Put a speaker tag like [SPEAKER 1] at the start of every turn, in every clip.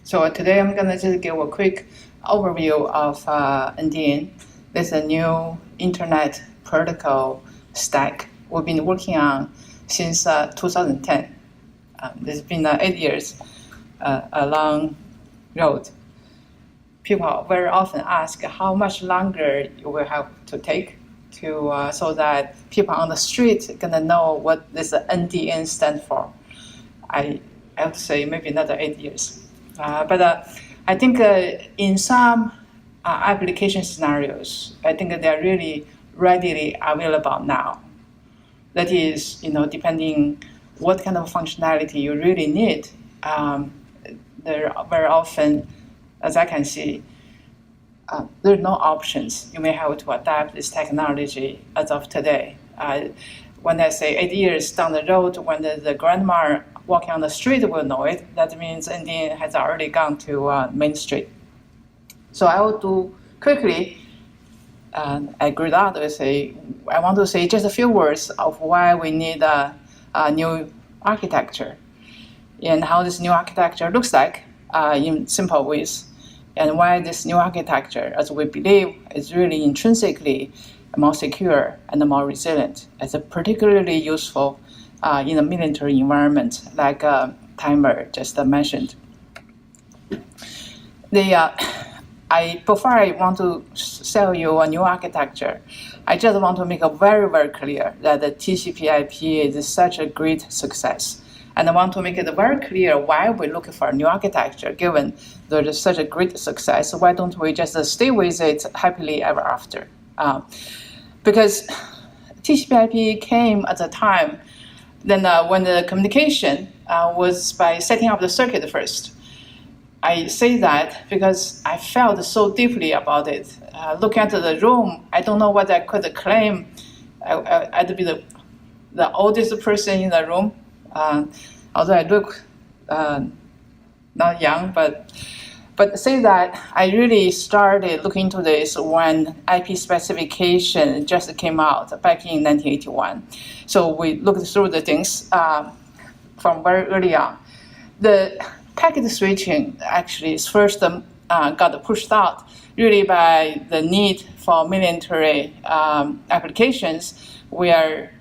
[SPEAKER 1] So today I'm going to just give a quick overview of NDN. This is a new internet protocol stack we've been working on since 2010. It's been 8 years, a long road. People very often ask how much longer you will have to take to so that people on the street are gonna know what this NDN stands for. I have to say maybe another 8 years. But I think in some application scenarios, I think they're really readily available now. That is, depending what kind of functionality you really need, there are very often, as I can see, there are no options. You may have to adapt this technology as of today. When I say 8 years down the road, when the grandma walking on the street will know it, that means NDN has already gone to Main Street. So I will do quickly, I want to say just a few words of why we need a new architecture and how this new architecture looks like in simple ways, and why this new architecture, as we believe, is really intrinsically more secure and more resilient. It's particularly useful in a military environment, like Timer just mentioned. Before I want to sell you a new architecture, I just want to make it very, very clear that the TCP/IP is such a great success. And I want to make it very clear why we're looking for a new architecture, given there is such a great success. Why don't we just stay with it happily ever after? Because TCP/IP came at a time then when the communication was by setting up the circuit first. I say that because I felt so deeply about it. Looking at the room, I don't know what I could claim. I'd be the oldest person in the room, although I look not young, but say that I really started looking into this when IP specification just came out back in 1981. So we looked through the things from very early on. The packet switching actually is first got pushed out really by the need for military applications where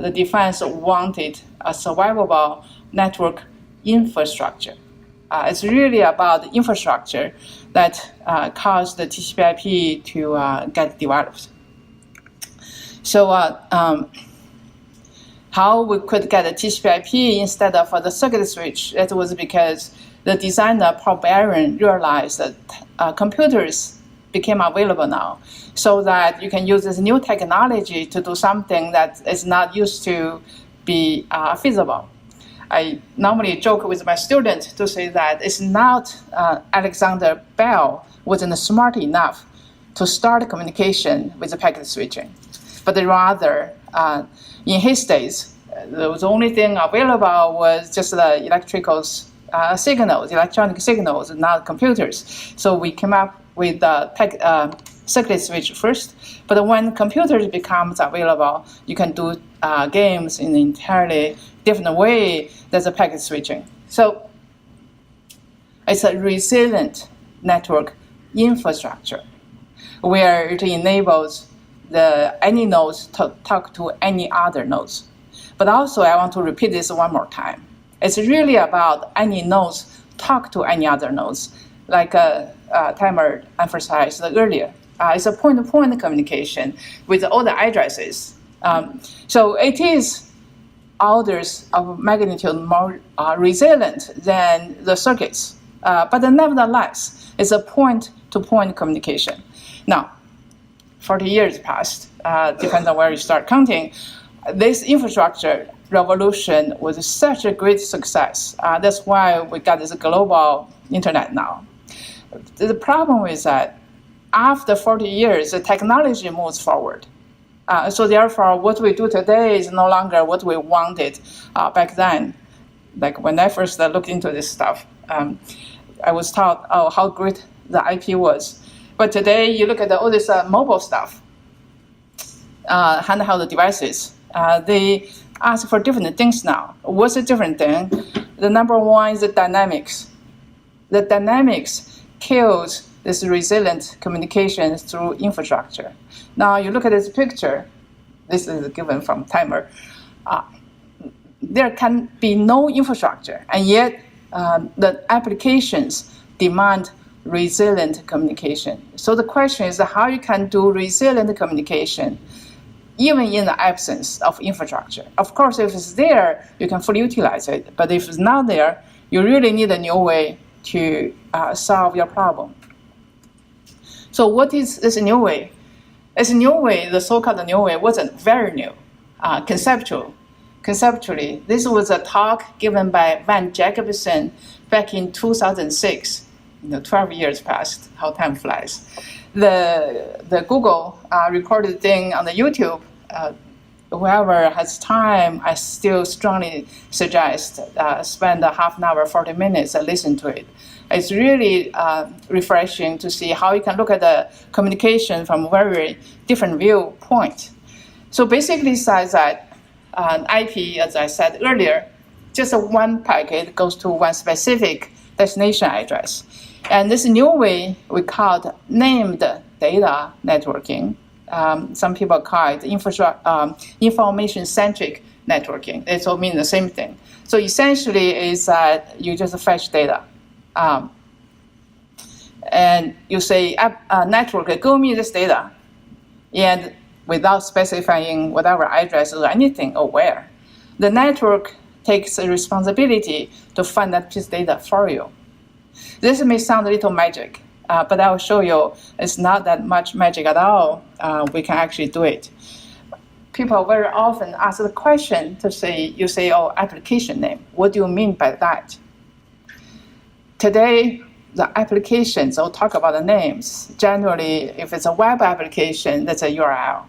[SPEAKER 1] the defense wanted a survivable network infrastructure. It's really about the infrastructure that caused the TCP/IP to get developed. So how we could get a TCP/IP instead of the circuit switch, that was because the designer, Paul Barron, realized that computers became available now, so that you can use this new technology to do something that is not used to be feasible. I normally joke with my students to say that it's not Alexander Bell wasn't smart enough to start communication with the packet switching, but rather in his days, the only thing available was just the electronic signals, not computers. So we came up with the circuit switch first, but when computers becomes available, you can do games in an entirely different way than the packet switching. So it's a resilient network infrastructure where it enables any nodes to talk to any other nodes. But also, I want to repeat this one more time. It's really about any nodes talk to any other nodes, like Timer emphasized earlier. It's a point-to-point communication with all the addresses. So it is orders of magnitude more resilient than the circuits. But nevertheless, it's a point-to-point communication. Now, 40 years passed, depends on where you start counting. This infrastructure revolution was such a great success. That's why we got this global internet now. The problem is that after 40 years, the technology moves forward. So therefore, what we do today is no longer what we wanted back then. Like when I first looked into this stuff, I was taught, how great the IP was. But today, you look at all this mobile stuff, handheld devices. They ask for different things now. What's the different thing? The number one is the dynamics. the dynamics kills this resilient communication through infrastructure. Now you look at this picture. This is given from timer. There can be no infrastructure, and yet the applications demand resilient communication. So the question is how you can do resilient communication even in the absence of infrastructure. Of course, if it's there, you can fully utilize it. But if it's not there, you really need a new way to solve your problem. So what is this new way? This new way, the so-called new way, wasn't very new, Conceptually, this was a talk given by Van Jacobson back in 2006. 12 years passed, how time flies. The Google recorded thing on the YouTube, whoever has time, I still strongly suggest spend a half an hour, 40 minutes and listen to it. It's really refreshing to see how you can look at the communication from a very different viewpoint. So basically says that an IP, as I said earlier, just one packet goes to one specific destination address. And this new way we call it named data networking. Some people call it information-centric networking. It all means the same thing. So essentially is that you just fetch data. And you say, network, give me this data. And without specifying whatever address or anything or where, the network takes a responsibility to find that piece of data for you. This may sound a little magic, but I will show you it's not that much magic at all. We can actually do it. People very often ask the question to say, you say, oh, application name. What do you mean by that? Today, the applications, I'll talk about the names. Generally, if it's a web application, that's a URL.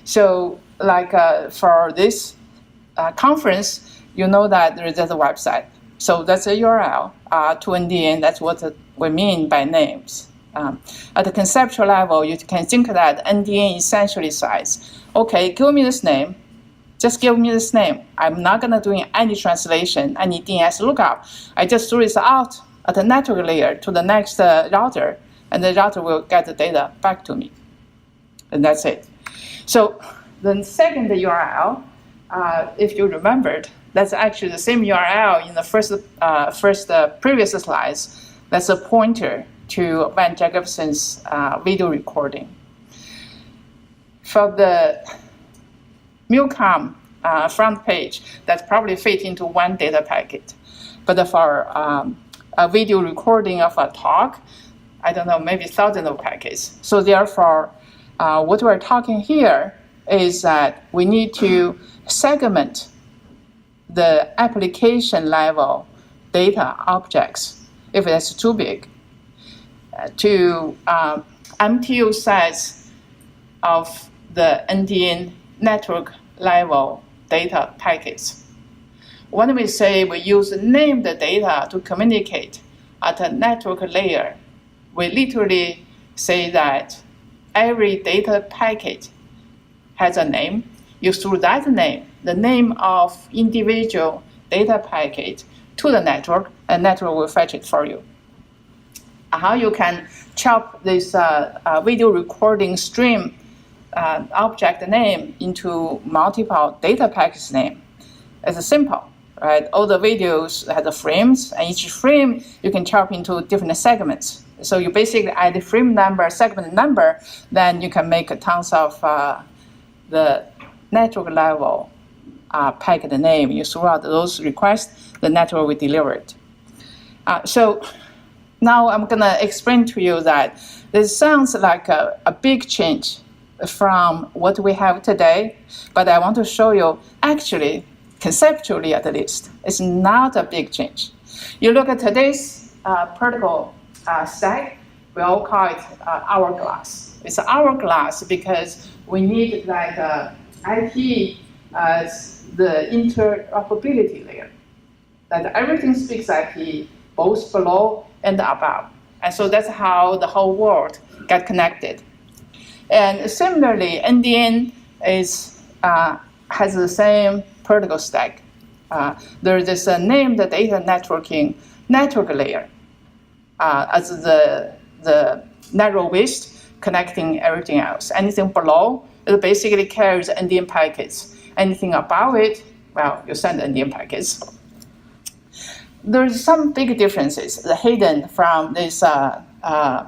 [SPEAKER 1] So like for this conference, you know that there's a website. So that's a URL to NDN. That's what we mean by names. At the conceptual level, you can think that NDN essentially says, okay, give me this name. Just give me this name. I'm not going to do any translation, any DNS lookup. I just threw this out at the network layer to the next router, and the router will get the data back to me. And that's it. So the second URL, if you remembered, that's actually the same URL in the previous slides. That's a pointer to Van Jacobson's video recording. For the MILCOM front page, that probably fit into one data packet. But for a video recording of a talk, I don't know, maybe thousands of packets. So therefore, what we're talking here is that we need to segment the application level data objects, if it's too big, to MTU size of the NDN network level data packets. When we say we use named data to communicate at a network layer, we literally say that every data packet has a name. You throw that name, the name of individual data packet, to the network, and network will fetch it for you. How you can chop this video recording stream object name into multiple data packets name? It's simple, right? All the videos have the frames, and each frame you can chop into different segments. So you basically add the frame number, segment number, then you can make tons of the network level packet name. You throw out those requests, the network will deliver it. So now I'm going to explain to you that this sounds like a big change from what we have today, but I want to show you actually, conceptually at least, it's not a big change. You look at today's protocol stack, we all call it hourglass. It's hourglass because we need like IP as the interoperability layer. That everything speaks IP, both below and above. And so that's how the whole world got connected. And similarly, NDN has the same protocol stack. There's this named data networking network layer. as the narrow waist connecting everything else. Anything below, it basically carries NDN packets. Anything above it, well, you send NDN packets. There's some big differences hidden from this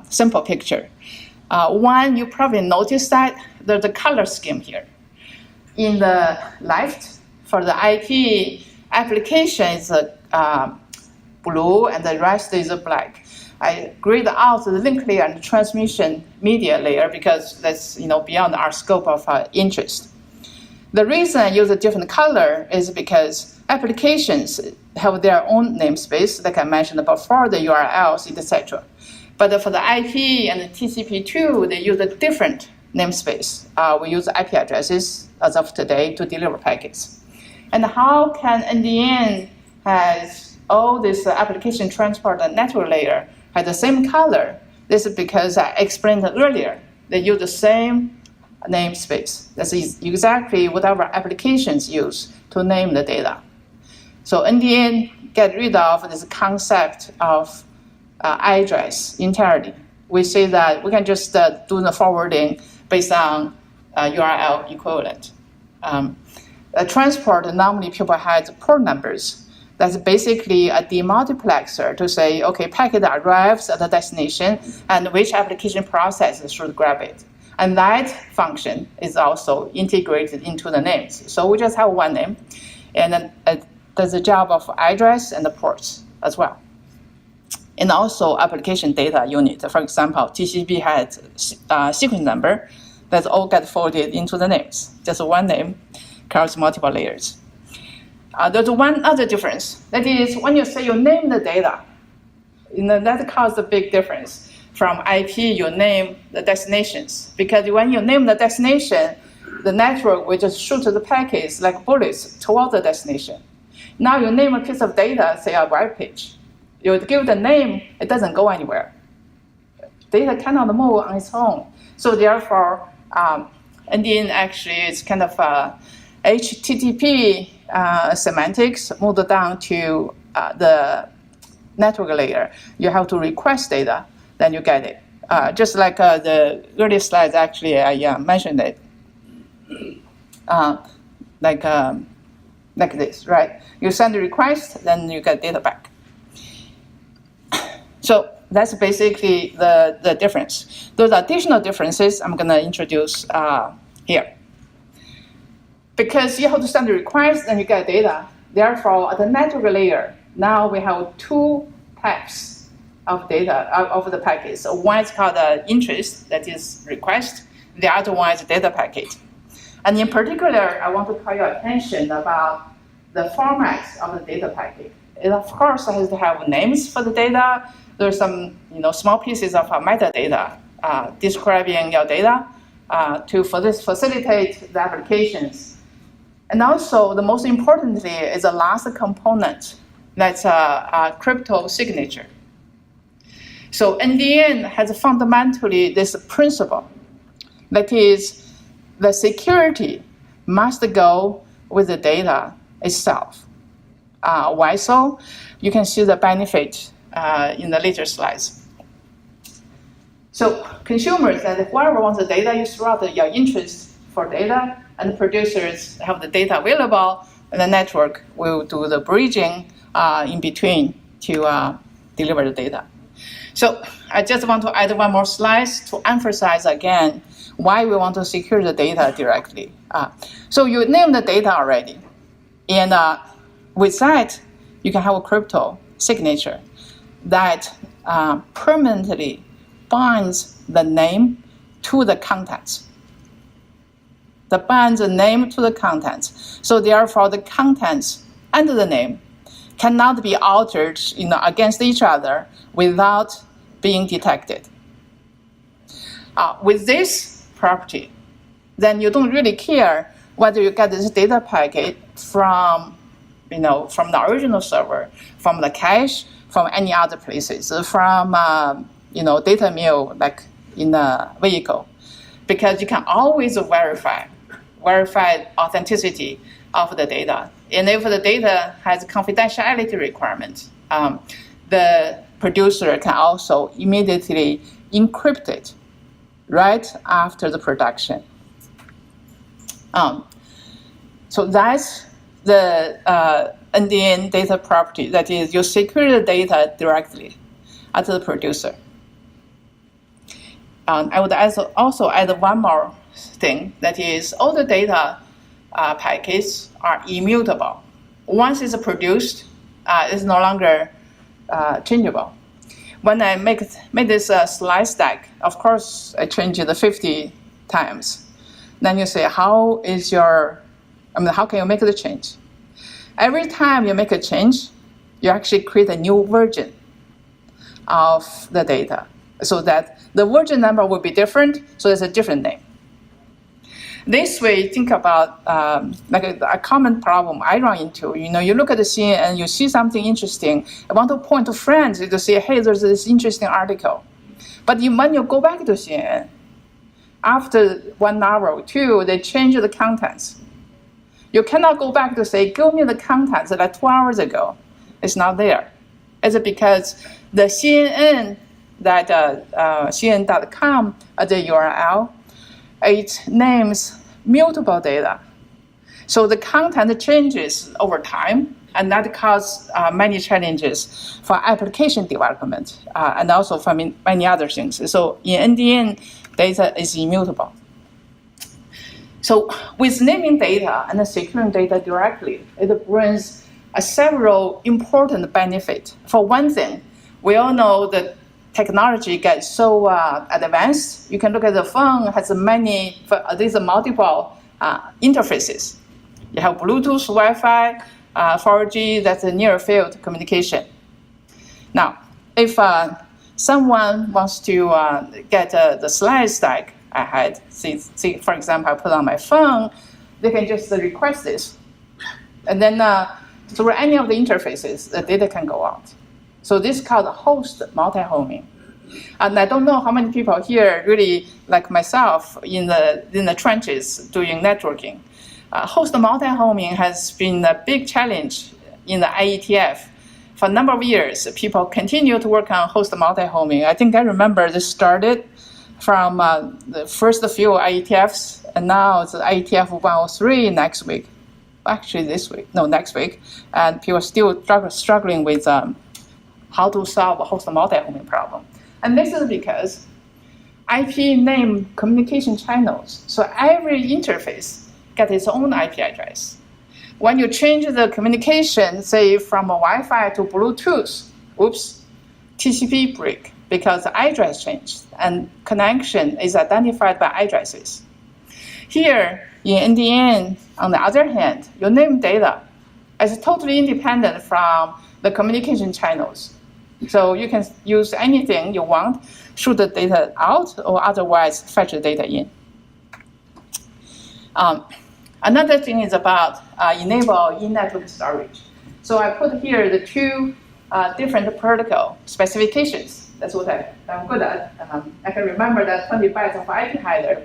[SPEAKER 1] simple picture. One, you probably noticed that there's a color scheme here. In the left, for the IP application, is blue, and the rest is black. I grayed out the link layer and the transmission media layer because that's beyond our scope of interest. The reason I use a different color is because applications have their own namespace, like I mentioned before, the URLs, etc. But for the IP and the TCP2, they use a different namespace. We use IP addresses as of today to deliver packets. And how can NDN has all this application transport and network layer have the same color? This is because I explained earlier. They use the same namespace. That's exactly what our applications use to name the data. So NDN get rid of this concept of address entirely. We say that we can just do the forwarding based on URL equivalent. Transport, normally people have port numbers. That's basically a demultiplexer to say, okay, packet arrives at the destination and which application process should grab it. And that function is also integrated into the names. So we just have one name, and then it does the job of address and the ports as well. And also application data unit. For example, TCP had sequence number that all get folded into the names. Just one name covers multiple layers. There's one other difference. That is, when you say you name the data, that causes a big difference. From IP, you name the destinations. Because when you name the destination, the network will just shoot the packets like bullets toward the destination. Now you name a piece of data, say a web page. You give the name, it doesn't go anywhere. Data cannot move on its own. So therefore, NDN actually is kind of HTTP semantics moved down to the network layer. You have to request data, then you get it. Just like the earlier slides, actually, I mentioned it. Like this, right? You send a request, then you get data back. So that's basically the difference. Those additional differences I'm going to introduce here. Because you have to send a request, then you get data. Therefore, at the network layer, now we have two types of data of the packets. So one is called interest, that is request. The other one is data packet. And in particular, I want to call your attention about the formats of the data packet. It of course has to have names for the data. There's some small pieces of metadata describing your data to facilitate the applications. And also, the most importantly is the last component, that's a crypto signature. So NDN has fundamentally this principle, that is, the security must go with the data itself. Why so? You can see the benefit in the later slides. So consumers and whoever wants the data, you throw out your interest for data, and the producers have the data available, and the network will do the bridging in between to deliver the data. So I just want to add one more slide to emphasize again why we want to secure the data directly. So you name the data already, and with that, you can have a crypto signature that permanently binds the name to the contents. That binds the name to the contents. So therefore, the contents and the name cannot be altered against each other without being detected. With this property, then you don't really care whether you get this data packet from the original server, from the cache, from any other places, from data mill like in the vehicle, because you can always verify authenticity of the data. And if the data has confidentiality requirements, the producer can also immediately encrypt it right after the production. So that's the NDN data property. That is, you secure the data directly at the producer. I would also add one more thing. That is, all the data packets are immutable. Once it's produced, it's no longer changeable. When I make this slide stack, of course, I change it 50 times. Then you say, how can you make the change? Every time you make a change, you actually create a new version of the data, so that the version number will be different, so there's a different name. This way, think about like a common problem I run into. You look at the scene and you see something interesting. I want to point to friends to say, hey, there's this interesting article. But when you go back to CNN, after 1 hour or 2, they change the contents. You cannot go back to say, give me the contents like 2 hours ago. It's not there. It's because the CNN, that CNN.com, the URL, it names mutable data. So the content changes over time, and that causes many challenges for application development and also for many other things. So in NDN, data is immutable. So with naming data and securing data directly, it brings several important benefits. For one thing, we all know that technology gets so advanced. You can look at the phone, has these multiple interfaces. You have Bluetooth, Wi-Fi, 4G, that's a near field communication. Now, if someone wants to get the slide stack I had, see, for example, I put on my phone, they can just request this. And then through any of the interfaces, the data can go out. So this is called host multi-homing. And I don't know how many people here really, like myself, in the trenches doing networking. Host multi-homing has been a big challenge in the IETF. For a number of years, people continue to work on host multi-homing. I think I remember this started from the first few IETFs, and now it's IETF 103 next week. Actually, next week. And people are still struggling with how to solve a host multi-homing problem. And this is because IP name communication channels. So every interface gets its own IP address. When you change the communication, say from a Wi-Fi to Bluetooth, TCP break because the address changed and connection is identified by addresses. Here in NDN, on the other hand, your name data is totally independent from the communication channels. So you can use anything you want, shoot the data out, or otherwise fetch the data in. Another thing is about enable in-network storage. So I put here the two different protocol specifications. That's what I'm good at. I can remember that 20 bytes of IP header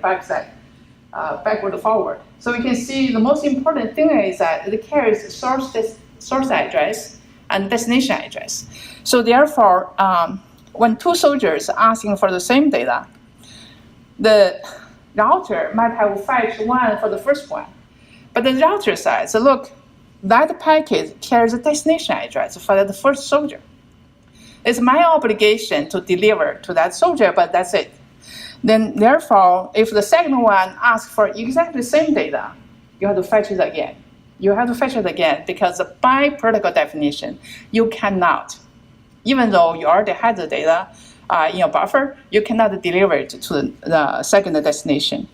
[SPEAKER 1] backward forward. So you can see the most important thing is that it carries source address and destination address. So therefore, when two soldiers are asking for the same data, the router might have fetched one for the first one. But the router says, so look, that packet carries a destination address for the first soldier. It's my obligation to deliver to that soldier, but that's it. Then therefore, if the second one asks for exactly the same data, you have to fetch it again. You have to fetch it again because by protocol definition, you cannot, even though you already had the data in your buffer, you cannot deliver it to the second destination.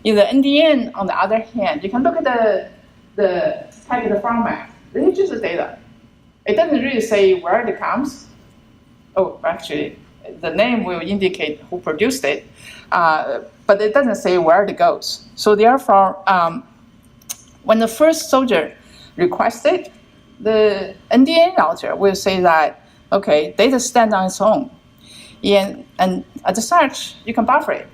[SPEAKER 1] In the NDN, on the other hand, you can look at the packet format. It's just the data. It doesn't really say where it comes. Oh, actually, the name will indicate who produced it, but it doesn't say where it goes. So therefore, when the first soldier requests it, the NDN router will say that, okay, data stands on its own. And as such, you can buffer it.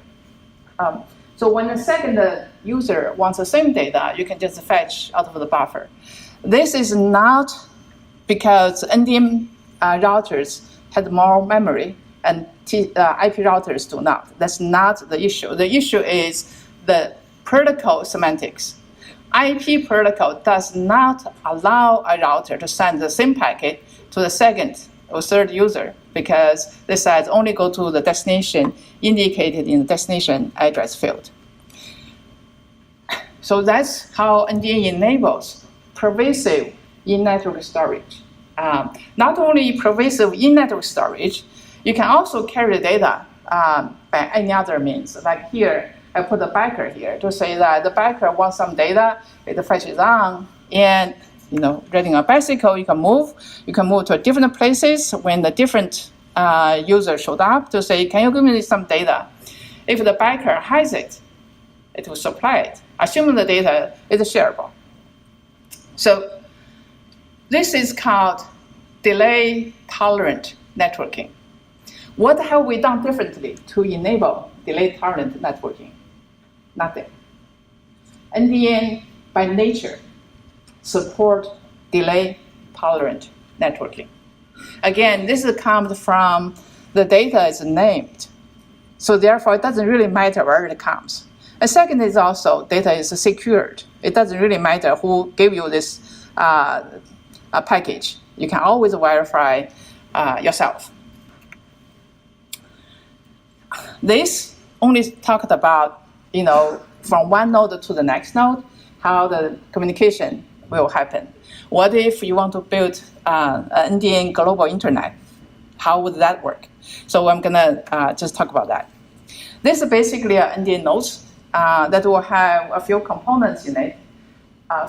[SPEAKER 1] So when the second user wants the same data, you can just fetch out of the buffer. This is not because NDN routers has more memory, and IP routers do not. That's not the issue. The issue is the protocol semantics. IP protocol does not allow a router to send the same packet to the second or third user because this says only go to the destination indicated in the destination address field. So that's how NDN enables pervasive in-network storage. Not only pervasive in-network storage, you can also carry the data by any other means. Like here, I put the backer here to say that the backer wants some data, it fetches on, and riding a bicycle, you can move to different places when the different user showed up to say, can you give me some data? If the backer has it, it will supply it, assuming the data is shareable. So this is called delay tolerant networking. What have we done differently to enable delay tolerant networking? Nothing. NDN by nature support delay tolerant networking. Again, this comes from the data is named. So therefore, it doesn't really matter where it comes. And second is also data is secured. It doesn't really matter who gave you this package. You can always verify yourself. This only talked about, from one node to the next node, how the communication will happen. What if you want to build an NDN global internet? How would that work? So I'm gonna just talk about that. This is basically an NDN nodes that will have a few components in it.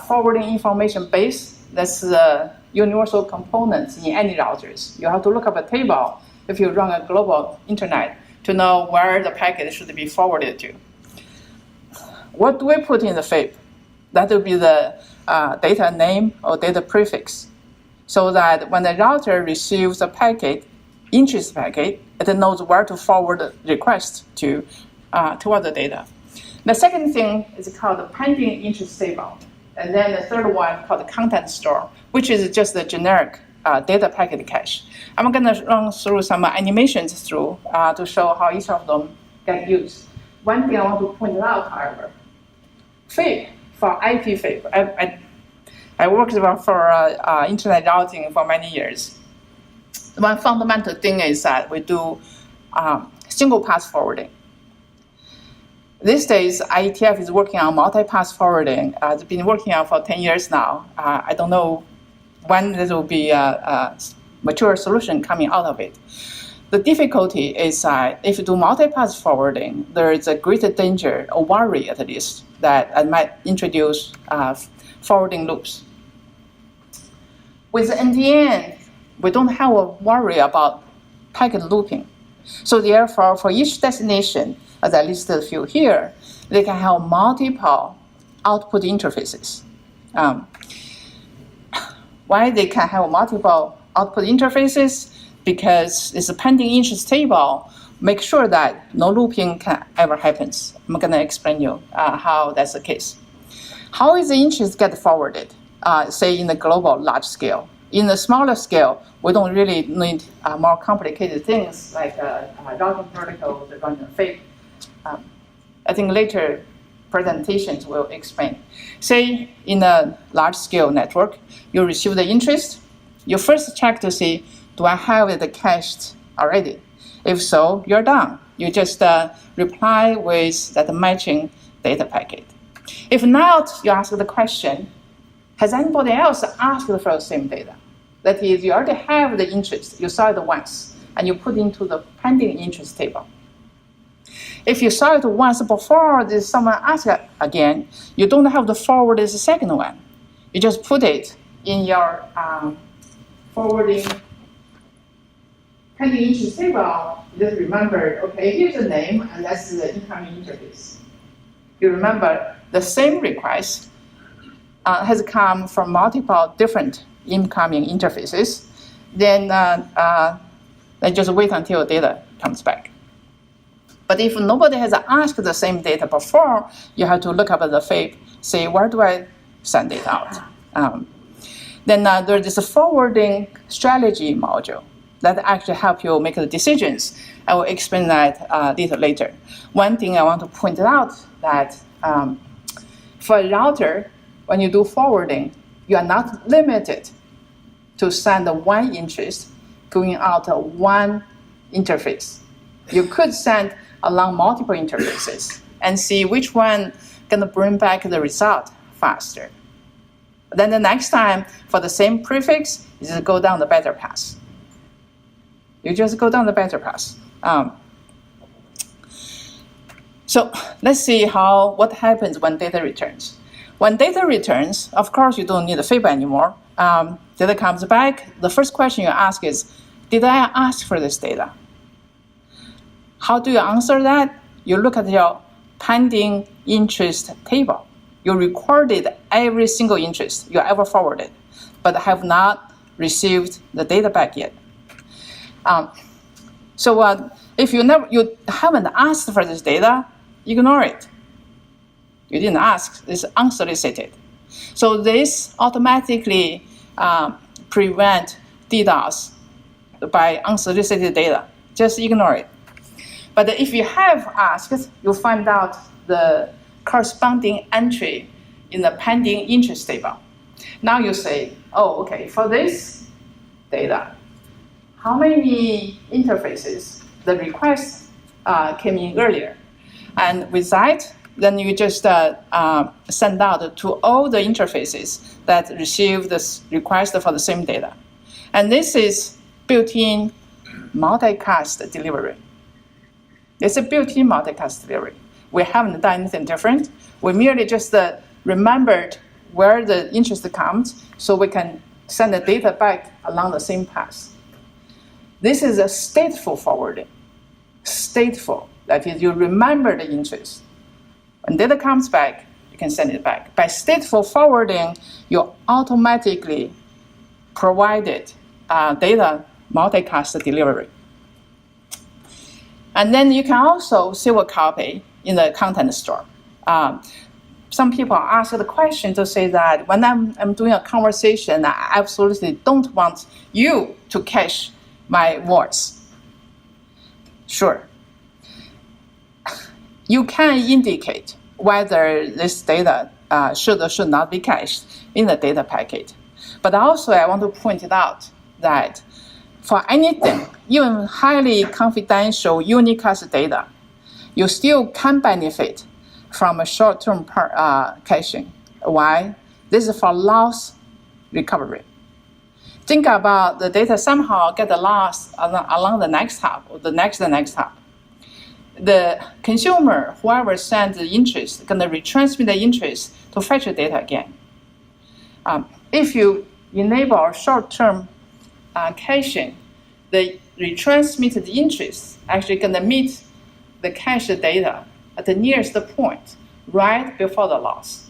[SPEAKER 1] Forwarding information base, that's the universal components in any routers. You have to look up a table if you run a global internet to know where the packet should be forwarded to. What do we put in the FIP? That will be the data name or data prefix, so that when the router receives a packet, interest packet, it knows where to forward the request to other data. The second thing is called the pending interest table. And then the third one called the content store, which is just the generic data packet cache. I'm going to run through some animations to show how each of them get used. One thing I want to point out, however, FIP for IP FIP. I worked for internet routing for many years. One fundamental thing is that we do single pass forwarding. These days, IETF is working on multi-pass forwarding. It's been working on for 10 years now. I don't know when there will be a mature solution coming out of it. The difficulty is if you do multi-pass forwarding, there is a greater danger, or worry at least, that it might introduce forwarding loops. With NDN, we don't have a worry about packet looping. So therefore, for each destination, as I listed a few here, they can have multiple output interfaces. Why they can have multiple output interfaces? Because it's a pending interest table. Make sure that no looping can ever happens. I'm going to explain you how that's the case. How is the interest get forwarded? Say in the global large scale. In the smaller scale, we don't really need more complicated things like routing protocols, running FIP. I think later presentations will explain. Say in a large-scale network, you receive the interest. You first check to see, do I have it cached already? If so, you're done. You just reply with that matching data packet. If not, you ask the question, has anybody else asked for the same data? That is, you already have the interest. You saw it once, and you put into the pending interest table. If you saw it once before someone asked again, you don't have to forward the second one. You just put it in your forwarding pending interest table. You just remember, okay, here's the name, and that's the incoming interface. You remember the same request has come from multiple different incoming interfaces. Then just wait until data comes back. But if nobody has asked the same data before, you have to look up at the FIP, say, where do I send it out? Then there's this forwarding strategy module. that actually help you make the decisions. I will explain that a little later. One thing I want to point out that for a router, when you do forwarding, you are not limited to send one interest going out one interface. You could send along multiple interfaces and see which one gonna bring back the result faster. Then the next time for the same prefix, you just go down the better path. You just go down the better path. So let's see what happens when data returns. When data returns, of course, you don't need a feedback anymore. Data comes back. The first question you ask is, did I ask for this data? How do you answer that? You look at your pending interest table. You recorded every single interest you ever forwarded, but have not received the data back yet. If you haven't asked for this data, ignore it. You didn't ask, it's unsolicited. So this automatically prevent DDoS by unsolicited data. Just ignore it. But if you have asked, you'll find out the corresponding entry in the pending interest table. Now you say, oh, okay, for this data, how many interfaces the request came in earlier? And with that, then you just send out to all the interfaces that receive this request for the same data. And this is built-in multicast delivery. It's a built-in multicast delivery. We haven't done anything different. We merely just remembered where the interest comes so we can send the data back along the same path. This is a stateful forwarding. Stateful, that is, you remember the interest. When data comes back, you can send it back. By stateful forwarding, you automatically provided data multicast delivery. And then you can also save a copy in the content store. Some people ask the question to say that when I'm doing a conversation, I absolutely don't want you to cache my voice. Sure. You can indicate whether this data should or should not be cached in the data packet. But also I want to point it out that for anything, even highly confidential unicast data, you still can benefit from a short-term caching. Why? This is for loss recovery. Think about the data somehow get lost along the next hop or the next hop. The consumer, whoever sends the interest, going to retransmit the interest to fetch the data again. If you enable short-term caching, the retransmitted interest actually going to meet the cached data at the nearest point right before the loss.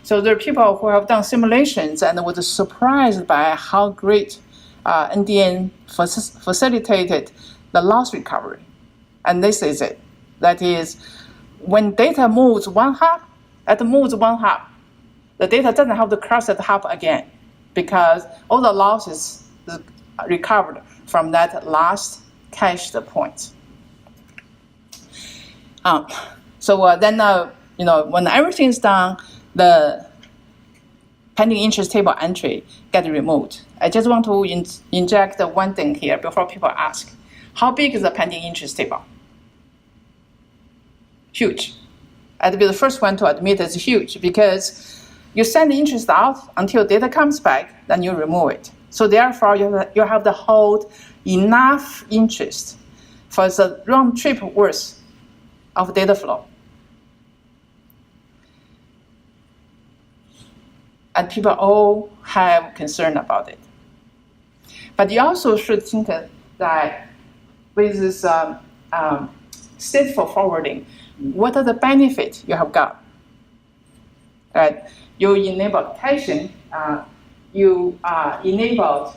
[SPEAKER 1] So there are people who have done simulations and were surprised by how great NDN facilitated the loss recovery. And this is it. That is, when data moves one hop, the data doesn't have to cross that hop again because all the losses is recovered from that last cached point. When everything is done, the pending interest table entry get removed. I just want to inject one thing here before people ask. How big is the pending interest table? Huge. I'd be the first one to admit it's huge because you send the interest out until data comes back, then you remove it. So therefore, you have to hold enough interest for the round trip worth of data flow. And people all have concern about it. But you also should think that with this stateful forwarding, what are the benefits you have got? Right? You enabled caching, you enabled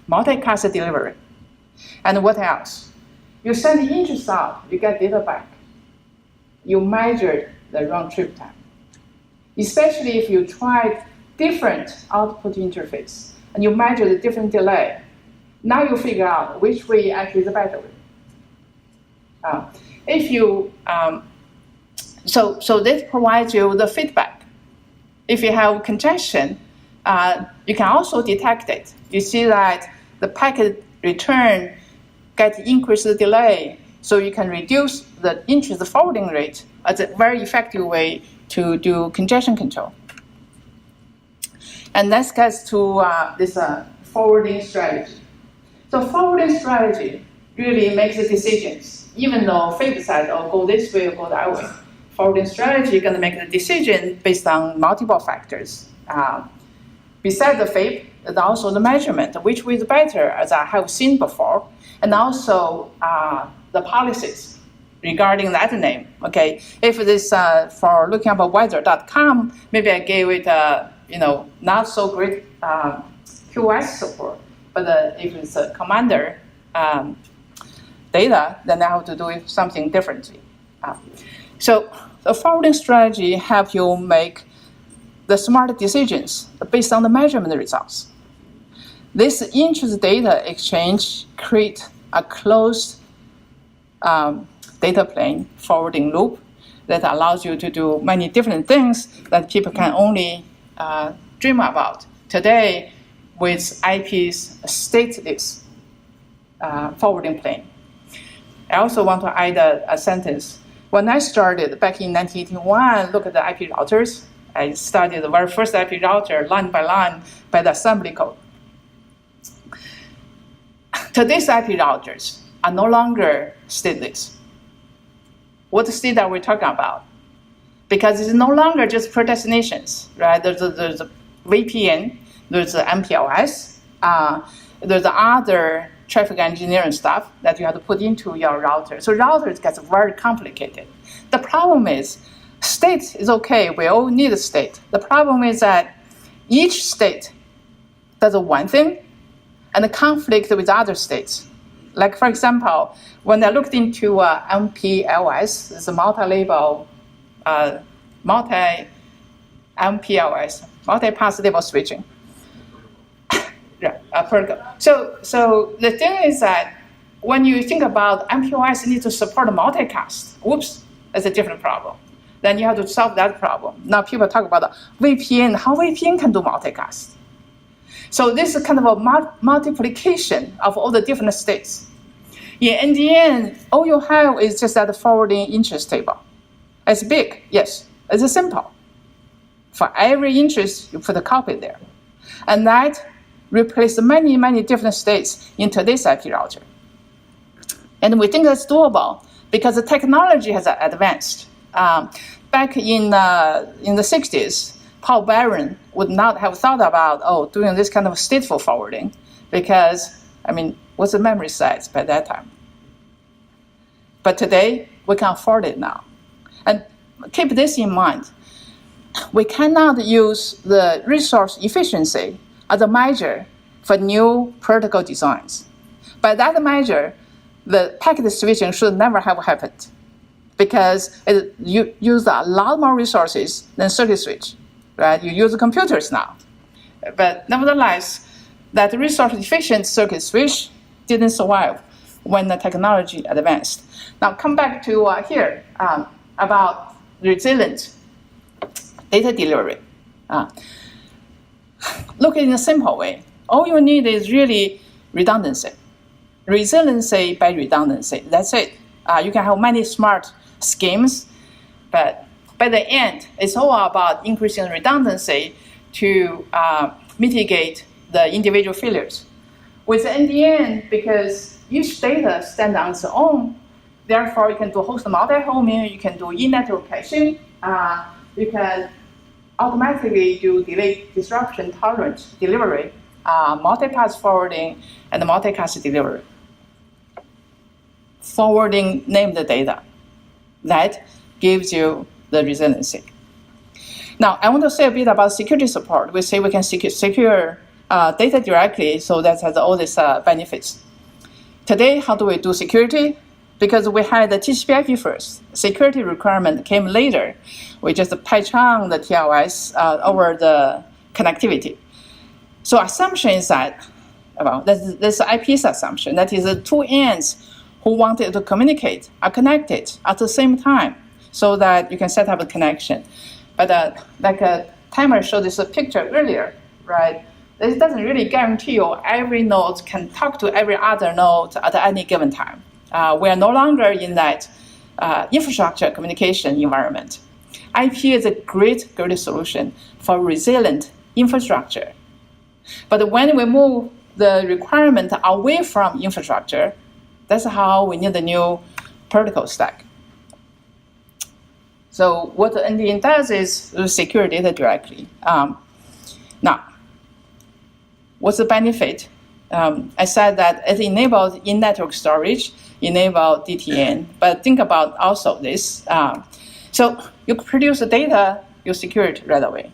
[SPEAKER 1] multicast delivery. And what else? You send the interest out, you get data back. You measured the round trip time. Especially if you tried different output interface and you measure the different delay, Now you figure out which way actually is the better way. If you so this provides you the feedback. If you have congestion, you can also detect it. You see that the packet return gets increased delay, so you can reduce the interest forwarding rate as a very effective way to do congestion control. And let's get to this forwarding strategy. So forwarding strategy really makes the decisions, even though FABE said, oh, go this way or go that way. Forwarding strategy is going to make the decision based on multiple factors. Besides the FABE, there's also the measurement, which way is better, as I have seen before, and also the policies regarding that name. Okay, if this for looking up at weather.com, maybe I gave it not so great QoS support, but if it's a commander data, then I have to do something differently. So the forwarding strategy helps you make the smart decisions based on the measurement results. This interest data exchange creates a closed data plane forwarding loop that allows you to do many different things that people can only dream about today with IP's stateless forwarding plane. I also want to add a sentence. When I started back in 1981, look at the IP routers. I studied the very first IP router line by line by the assembly code. Today's IP routers are no longer stateless. What state are we talking about? Because it's no longer just per destinations, right? There's a VPN, there's the MPLS, there's the other traffic engineering stuff that you have to put into your router. So routers gets very complicated. The problem is, state is okay, we all need a state. The problem is that each state does one thing and conflict with other states. Like for example, when I looked into MPLS, it's a multi-label, multi-MPLS, multi-pass label switching. Protocol. So the thing is that when you think about MPLS need to support multicast, whoops, that's a different problem. Then you have to solve that problem. Now people talk about VPN, how VPN can do multicast. So this is kind of a multiplication of all the different states. In NDN, all you have is just that forwarding interest table. It's big, yes. It's simple. For every interest, you put a copy there. And that replaces many, many different states in today's IP router. And we think that's doable because the technology has advanced. Back in the 60s, Paul Barron would not have thought about, doing this kind of stateful forwarding because, what's the memory size by that time? But today, we can afford it now. And keep this in mind. We cannot use the resource efficiency as a measure for new protocol designs. By that measure, the packet switching should never have happened because you use a lot more resources than circuit switch, right? You use computers now. But nevertheless, that resource-efficient circuit switch didn't survive when the technology advanced. Now come back to here about resilient data delivery. Look in a simple way. All you need is really redundancy. Resiliency by redundancy. That's it. You can have many smart schemes, but by the end, it's all about increasing redundancy to mitigate the individual failures. With NDN, because each data stands on its own, therefore you can do host multi-homing, you can do in-network caching, you can automatically do delay disruption tolerant delivery, multipass forwarding, and multicast delivery. Forwarding named data. That gives you the resiliency. Now, I want to say a bit about security support. We say we can secure data directly, so that has all these benefits. Today, how do we do security? Because we had the TCP/IP first. Security requirement came later. We just patch on the TLS over the connectivity. So assumption is that
[SPEAKER 2] about. That's IP's assumption. That is, the two ends who wanted to communicate are connected at the same time, so that you can set up a connection. But like Timer showed this picture earlier, right? This doesn't really guarantee you every node can talk to every other node at any given time. We are no longer in that infrastructure communication environment. IP is a great solution for resilient infrastructure. But when we move the requirement away from infrastructure, that's how we need a new protocol stack. So what the NDN does is secure data directly. Now, what's the benefit? I said that it enables in-network storage, enables DTN, but think about also this. So you produce the data, you secure it right away.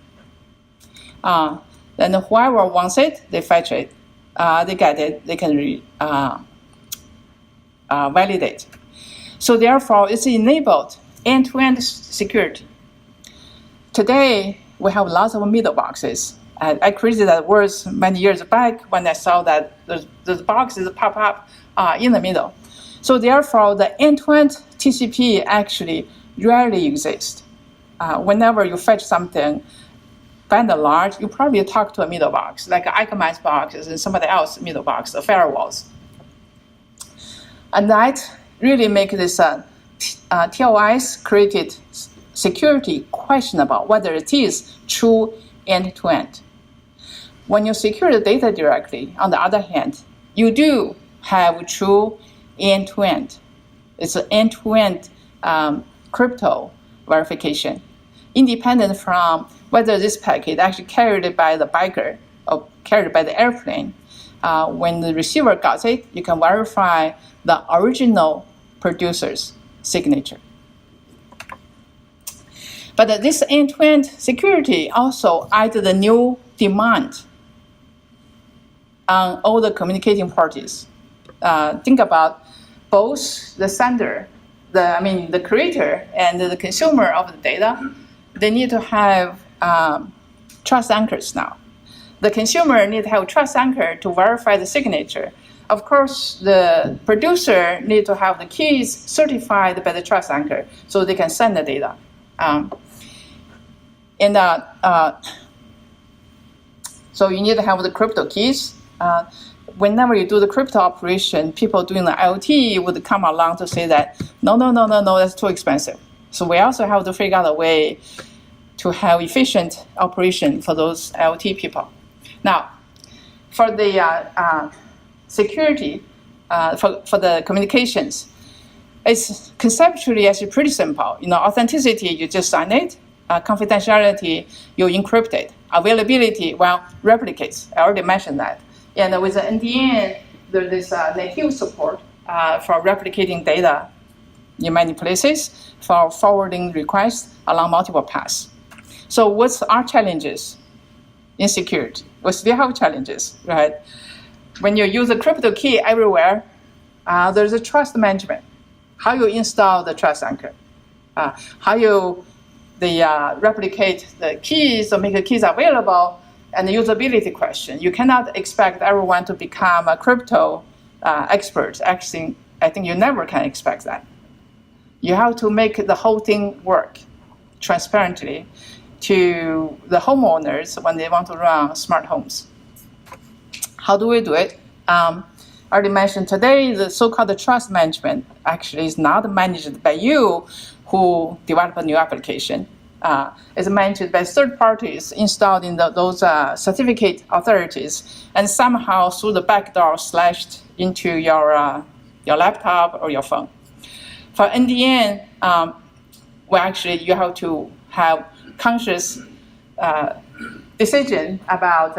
[SPEAKER 2] Then whoever wants it, they fetch it, they get it, they can validate. So therefore, it's enabled end-to-end security. Today, we have lots of middle boxes. I created that word many years back when I saw that those boxes pop up in the middle. So therefore, the end-to-end TCP actually rarely exists. Whenever you fetch something, by and large, you probably talk to a middle box, like Akamai's box and somebody else's middle box, the firewalls. And that really makes this TLIs created security questionable, whether it is true end-to-end. When you secure the data directly, on the other hand, you do have true end-to-end. It's an end-to-end crypto verification, independent from whether this packet actually carried by the biker or carried by the airplane. When the receiver got it, you can verify the original producer's signature. But this end-to-end security also added a new demand on all the communicating parties. Think about both the sender, the creator and the consumer of the data. They need to have trust anchors now. The consumer needs to have a trust anchor to verify the signature. Of course, the producer needs to have the keys certified by the trust anchor so they can send the data. So you need to have the crypto keys. Whenever you do the crypto operation, people doing the IoT would come along to say that, no, that's too expensive. So we also have to figure out a way to have efficient operation for those IoT people. Now, for the security, for the communications, it's conceptually actually pretty simple. Authenticity, you just sign it. Confidentiality, you encrypt it. Availability, replicates. I already mentioned that. And with the NDN, there is native support for replicating data in many places, for forwarding requests along multiple paths. So what's our challenges in security? We still have challenges, right? When you use a crypto key everywhere, there's a trust management. How you install the trust anchor, how you replicate the keys or make the keys available, and the usability question. You cannot expect everyone to become a crypto expert. Actually, I think you never can expect that. You have to make the whole thing work transparently to the homeowners when they want to run smart homes. How do we do it? I already mentioned today, the so-called trust management actually is not managed by you who develop a new application. It's managed by third parties installed in those certificate authorities, and somehow through the back door slashed into your laptop or your phone. For NDN, you have to have conscious decision about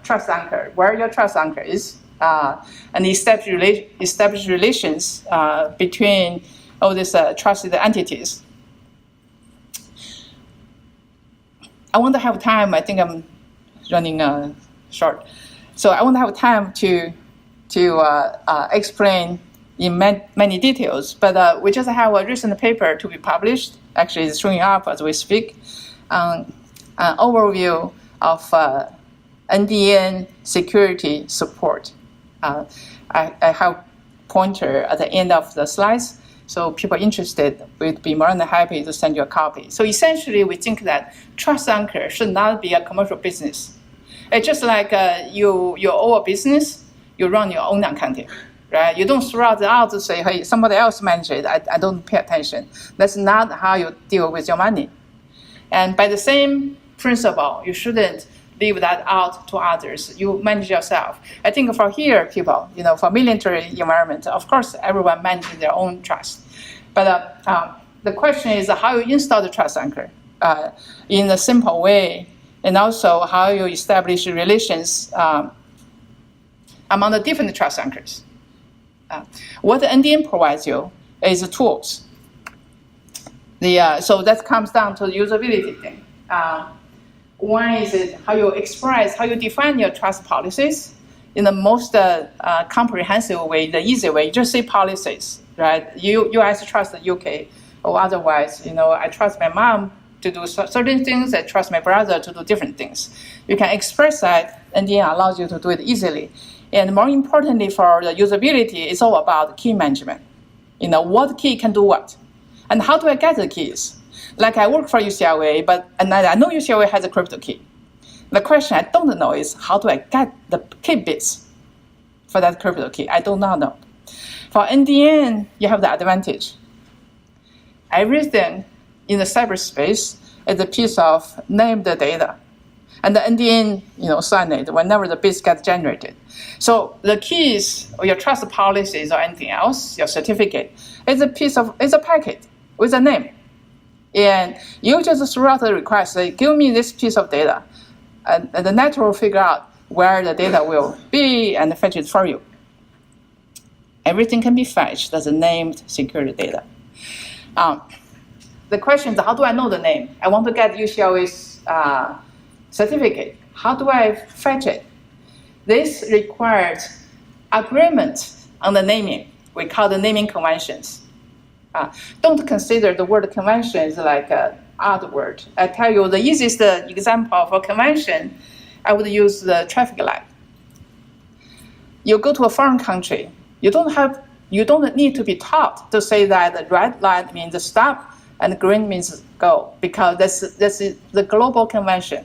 [SPEAKER 2] trust anchor, where your trust anchor is, and establish relations between all these trusted entities. I want to have time. I think I'm running short, so I want to have time to explain in many details. But we just have a recent paper to be published. Actually, it's showing up as we speak. An overview of NDN security support. I have pointer at the end of the slides, so people interested would be more than happy to send you a copy. So essentially, we think that trust anchor should not be a commercial business. It's just like you own a business, you run your own accounting, right? You don't throw it out to say, hey, somebody else manage it. I don't pay attention. That's not how you deal with your money. And by the same principle, you shouldn't leave that out to others. You manage yourself. I think for here, people, for military environment, of course, everyone manages their own trust. But the question is how you install the trust anchor in a simple way, and also how you establish relations among the different trust anchors. What the NDN provides you is the tools. So that comes down to the usability thing. One is how you express, how you define your trust policies in the most comprehensive way, the easy way. You just say policies, right? U.S. trust the UK, or otherwise, I trust my mom to do certain things. I trust my brother to do different things. You can express that, and NDN allows you to do it easily. And more importantly, for the usability, it's all about key management. What key can do what, and how do I get the keys? Like I work for UCLA, and I know UCLA has a crypto key. The question I don't know is how do I get the key bits for that crypto key? I do not know. For NDN, you have the advantage. Everything in the cyberspace is a piece of named data. And the NDN, sign it whenever the bits get generated. So the keys or your trust policies or anything else, your certificate, is a packet with a name. And you just throw out the request, say, give me this piece of data. And the net will figure out where the data will be and fetch it for you. Everything can be fetched as a named security data. The question is, how do I know the name? I want to get UCLA's certificate. How do I fetch it? This requires agreement on the naming. We call the naming conventions. Don't consider the word convention is like an odd word. I tell you, the easiest example for convention, I would use the traffic light. You go to a foreign country, you don't need to be taught to say that the red light means stop and green means go, because that's the global convention.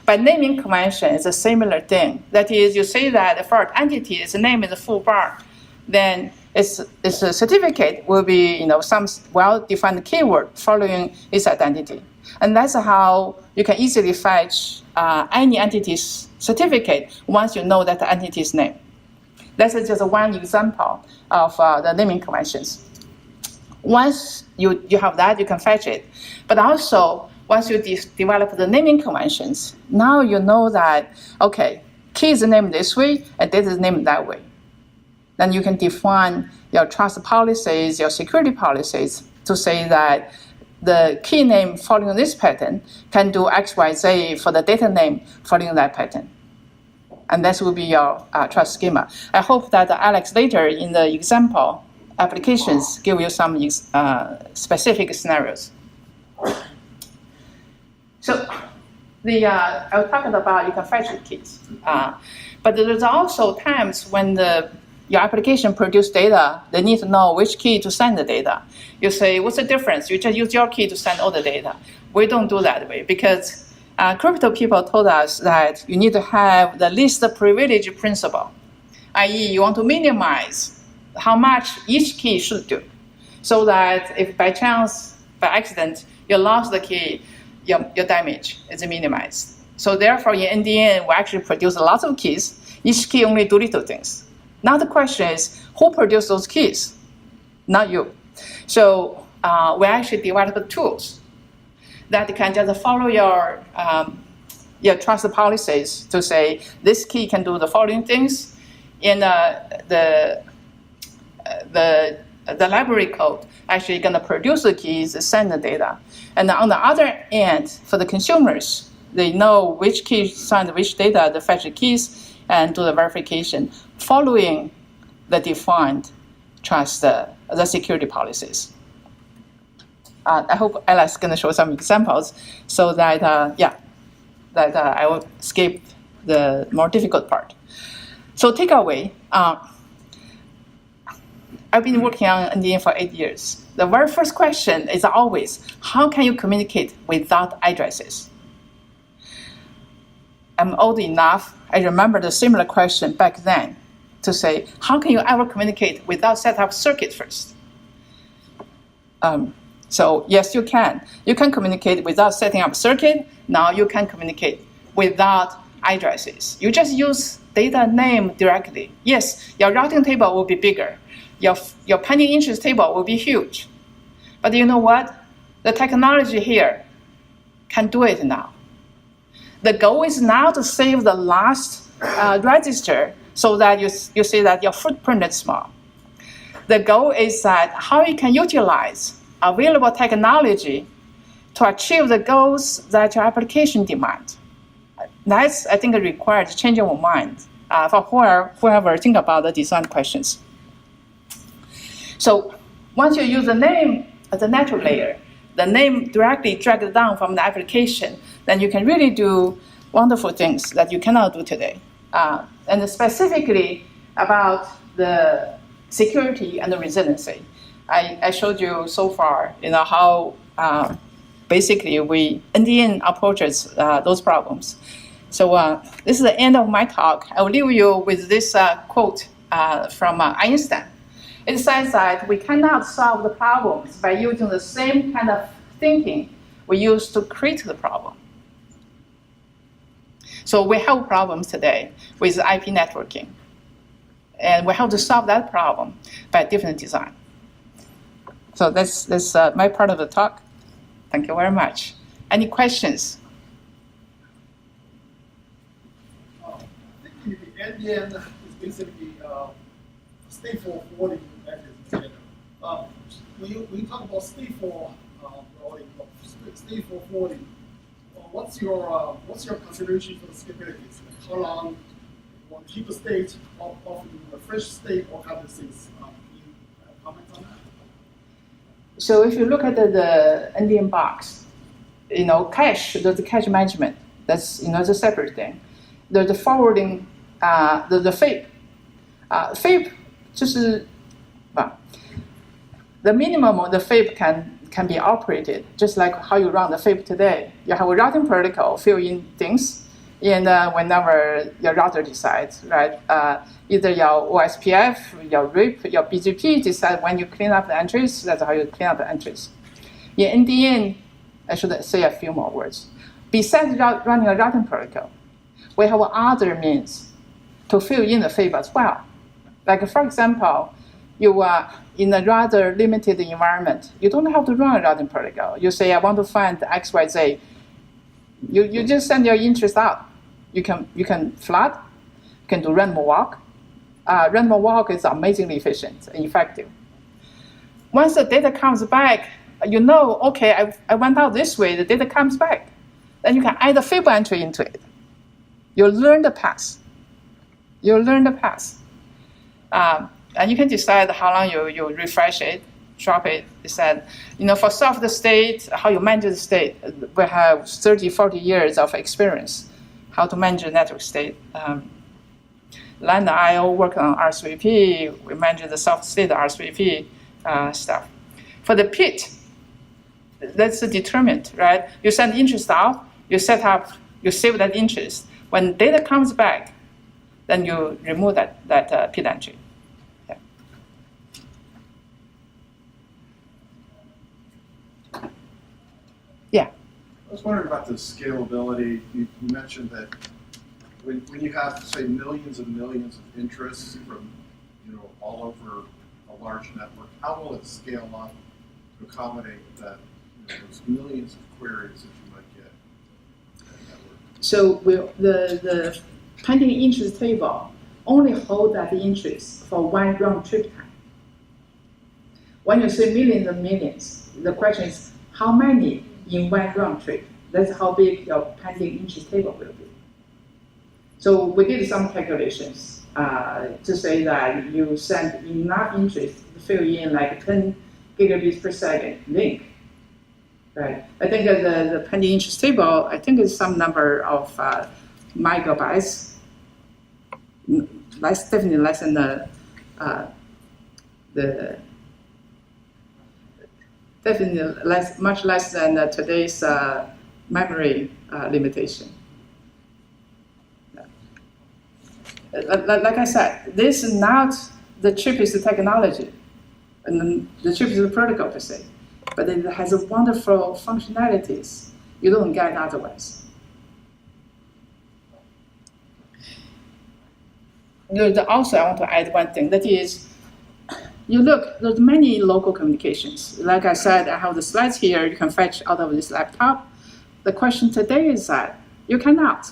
[SPEAKER 2] But naming convention is a similar thing. That is, you say that for an entity, its name is a full bar, then its certificate will be some well-defined keyword following its identity. And that's how you can easily fetch any entity's certificate once you know that the entity's name. That's just one example of the naming conventions. Once you have that, you can fetch it. But also, once you develop the naming conventions, now you know that, okay, key is named this way and data is named that way. Then you can define your trust policies, your security policies to say that the key name following this pattern can do X, Y, Z for the data name following that pattern. And that will be your trust schema. I hope that Alex later in the example applications give you some specific scenarios. So I was talking about you can fetch the keys. But there's also times when your application produce data, they need to know which key to send the data. You say, what's the difference? You just use your key to send all the data. We don't do that way because crypto people told us that you need to have the least privilege principle, i.e. you want to minimize how much each key should do, so that if by chance, by accident, you lost the key, your damage is minimized. So therefore, in NDN, we actually produce lots of keys. Each key only do little things. Now the question is, who produced those keys? Not you. So we actually developed tools that can just follow your trust policies to say this key can do the following things. In the library code actually going to produce the keys, send the data. And on the other end, for the consumers, they know which key signed which data, the fetch the keys, and do the verification following the defined trust, the security policies. I hope Alex is going to show some examples so that, that I will skip the more difficult part. So takeaway, I've been working on NDN for 8 years. The very first question is always, how can you communicate without addresses? I'm old enough, I remember the similar question back then to say, how can you ever communicate without set up circuit first? So yes, you can. You can communicate without setting up circuit. Now you can communicate without addresses. You just use data name directly. Yes, your routing table will be bigger. Your pending interest table will be huge. But you know what? The technology here can do it now. The goal is now to save the last register so that you see that your footprint is small. The goal is that how you can utilize available technology to achieve the goals that your application demands. That's, I think, required change of mind for whoever think about the design questions. So once you use the name as a natural layer, the name directly dragged down from the application, then you can really do wonderful things that you cannot do today. And specifically about the security and the resiliency. I showed you so far, how basically NDN approaches those problems. So this is the end of my talk. I will leave you with this quote from Einstein. It says that we cannot solve the problems by using the same kind of thinking we used to create the problem. So we have problems today with IP networking. And we have to solve that problem by different design. So that's my part of the talk. Thank you very much. Any questions?
[SPEAKER 3] I think the NDN is basically stateful forwarding mechanism. When you talk about stateful forwarding, what's your consideration for the scalability? Like how long you want to keep the state of the fresh state, or kind of things? Can you comment on that?
[SPEAKER 2] So if you look at the NDN box, cache, there's the cache management. That's it's a separate thing. There's the forwarding, the FAPE. FAPE 就是the minimum of the FAPE can be operated just like how you run the FAPE today. You have a routing protocol, fill in things, and whenever your router decides, right? Either your OSPF, your RIP, your BGP decide when you clean up the entries. That's how you clean up the entries. In NDN, I should say a few more words. Besides running a routing protocol, we have other means to fill in the FAPE as well. Like for example, you are in a rather limited environment. You don't have to run a routing protocol. You say, I want to find XYZ. You just send your interest out. You can flood. You can do random walk. Random walk is amazingly efficient and effective. Once the data comes back, okay, I went out this way. The data comes back. Then you can add a FAPE entry into it. You learn the path. And you can decide how long you refresh it, drop it. Decide, for soft state, how you manage the state. We have 30, 40 years of experience how to manage the network state. Land IO work on R3P. We manage the soft state R3P stuff. For the PIT, that's determined, right? You send interest out, you set up, you save that interest. When data comes back, then you remove that PIT entry. Yeah.
[SPEAKER 4] I was wondering about the scalability. You mentioned that when you have, say, millions and millions of interests from all over a large network, how will it scale up to accommodate that those millions of queries that you might get in that network?
[SPEAKER 2] So the pending interest table only hold that interest for one round trip time. When you say millions and millions, the question is how many in one round trip? That's how big your pending interest table will be. So we did some calculations to say that you send enough interest to fill in like 10 gigabits per second link. Right. I think the pending interest table, I think is some number of megabytes, definitely less than much less than today's memory limitation. Like I said, this is not the cheapest technology, and the cheapest protocol per se, but it has a wonderful functionalities you don't get otherwise. Also, I want to add one thing, that is, you look, there's many local communications. Like I said, I have the slides here, you can fetch out of this laptop. The question today is that you cannot.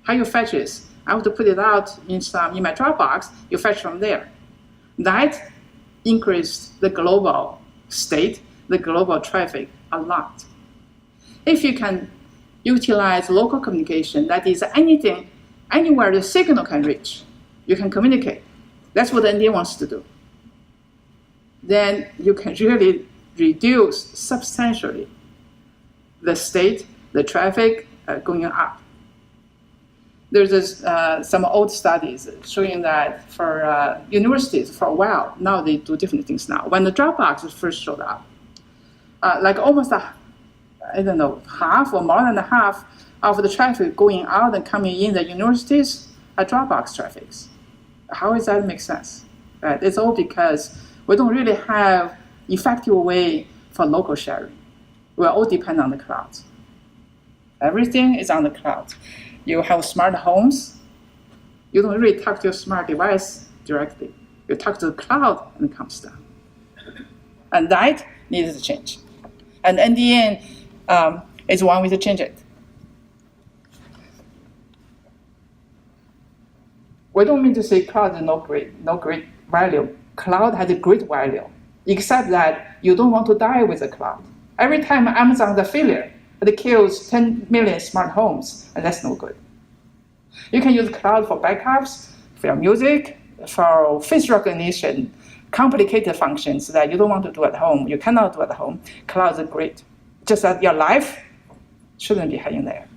[SPEAKER 2] How you fetch is, I have to put it out in my Dropbox, you fetch from there. That increased the global state, the global traffic a lot. If you can utilize local communication, that is anything, anywhere the signal can reach, you can communicate. That's what the NDN wants to do. Then you can really reduce substantially the state, the traffic going up. There's some old studies showing that for universities for a while, now they do different things now. When the Dropbox first showed up, like almost half or more than half of the traffic going out and coming in the universities are Dropbox traffics. How does that make sense? Right? It's all because we don't really have effective way for local sharing. We all depend on the cloud. Everything is on the cloud. You have smart homes. You don't really talk to your smart device directly. You talk to the cloud and it comes down. And that needs to change. And NDN is one way to change it. We don't mean to say cloud is no great value. Cloud has a great value, except that you don't want to die with the cloud. Every time Amazon is a failure, it kills 10 million smart homes, and that's no good. You can use cloud for backups, for your music, for face recognition, complicated functions that you don't want to do at home, you cannot do at home. Cloud is great. Just that your life shouldn't be hanging there.